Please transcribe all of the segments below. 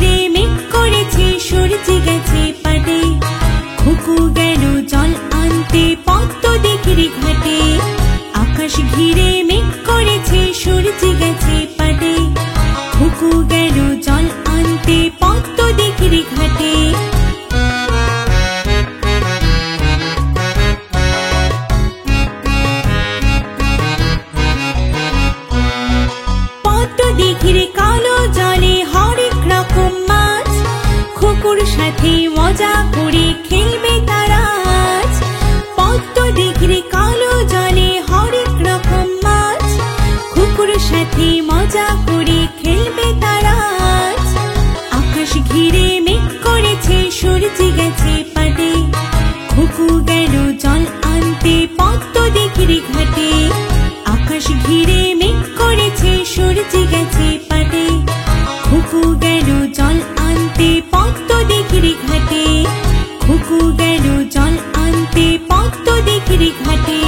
ঘিরে মেঘ করেছে সূর্যি গেছে পাটে খুকু গেল জল আনতে পদ্ম দিঘির ঘাটে আকাশ ঘিরে মেঘ করেছে সূর্যি গেছে পাটে খুকু গেল জল আনতে পদ্ম দিঘির ঘাটে পদ্ম দিঘির কালো জলে হরেক রকম মাছ খুকুর সাথে মজা করে খেলবে তারা আজ পদ্ম দিঘির কালো জলে হরেক রকম মাছ খুকুর সাথে মজা করে খেলবে তারা আজ আকাশ ঘিরে মেঘ করেছে সূর্যি গেছে পাটে খুকু গেল জল আনতে পদ্ম দিঘির ঘাটে আকাশ ঘিরে মেঘ করেছে সূর্যি গেছে পাটে খুকু গেল জল আনতে পদ্ম দিঘির ঘাটে খুকু গেল জল আনতে পদ্ম দিঘির ঘাটে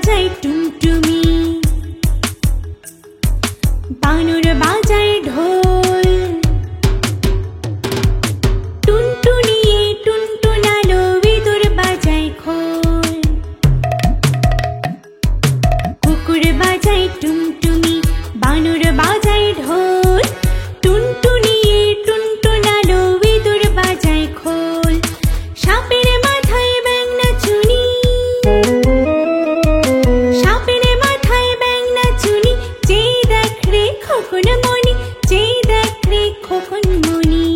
বাজায় টুনটুনি, বানর বাজায় ঢোল। টুনটুনিয়ে টুনটুনালো, ইঁদুর বাজায় খোল। কুকুর বাজায় টুনটুনি, বানর বাজায় ঢোল। টুনটুনিয়ে টুনটুনালো, ইঁদুর বাজায় খোল। সাপের মাথায় ব্যাঙ নাচুনি, সাপের মাথায় ব্যাঙ নাচুনি, চেয়ে দেখ রে খোকন মনি, চেয়ে দেখ রে খোকন মনি।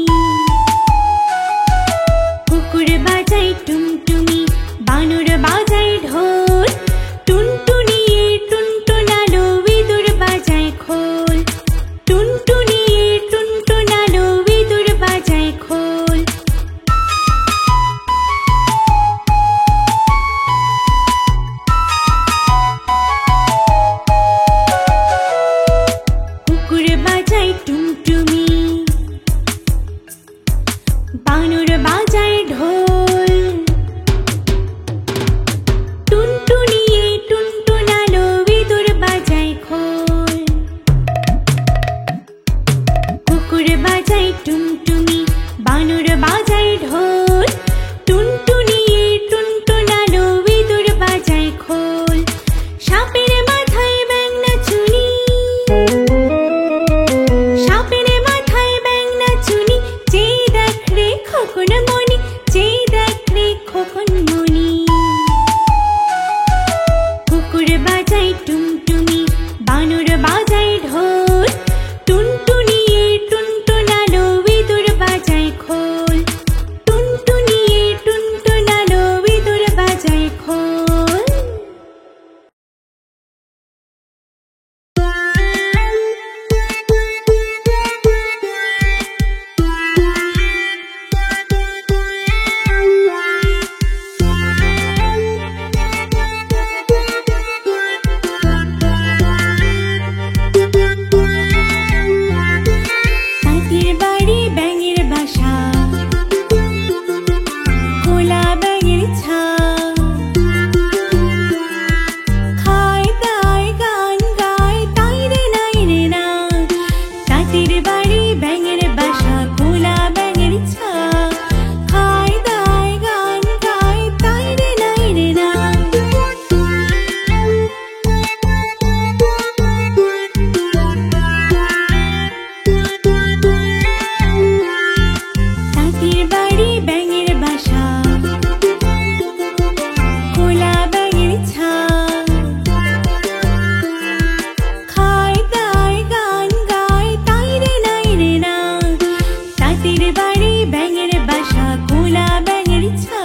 কুকুর বাজায় টুনটুনি, বানর বাজায় ঢোল। টুনটুনিয়ে টুনটুনালো, ইঁদুর বাজায় খোল। টুনটুনিয়ে টুনটুনালো, ইঁদুর বাজায় খোল। কুকুর বাজায় টুনটুনি, বানর বাজায় ঢোল। টুনটুনিয়ে টুনটুনালো, ইঁদুর বাজায় খোল। কুকুর বাজায় টুনটুনি, বানর বাজায় ঢোল। টুনটুনিয়ে টুনটুনালো, ইঁদুর বাজায় খোল। সাপের মাথায় ব্যাঙ নাচুনি, সাপের মাথায় ব্যাঙ নাচুনি, চেয়ে দেখ রে খোকন মনি, চেয়ে দেখ রে খোকন মনি। কুকুর বাজায় টুনটুনি, বানর বাজায় ঢোল। টুনটুনিয়ে টুনটুনালো, ইঁদুর বাজায় খোল। টুনটুনিয়ে টুনটুনালো, ইঁদুর বাজায় খোল। তাঁতির বাড়ি ব্যাঙের বাসা, কোলা ব্যাঙের ছা। খায় দায় গান গায়, তাই রে নাই রে না। তাঁতির বাড়ি ব্যাঙের বাসা, কোলা ব্যাঙের ছা। খায় দায় গান গায়, তাই রে নাই রে না। তাঁতির বাড়ি ব্যাঙের বাসা, কোলা ব্যাঙের ছা। খায় দায় গান গায়, তাই রে নাই রে না। তাঁতির বাড়ি ব্যাঙের বাসা, কোলা ব্যাঙের ছা।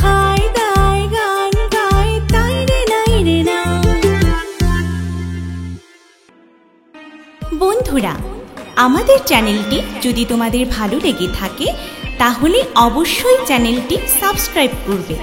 খায় দায় গান গায়, তাই রে নাই রে না। বন্ধুরা, আমাদের চ্যানেলটি যদি তোমাদের ভালো লেগে থাকে তাহলে অবশ্যই চ্যানেলটি সাবস্ক্রাইব করবে।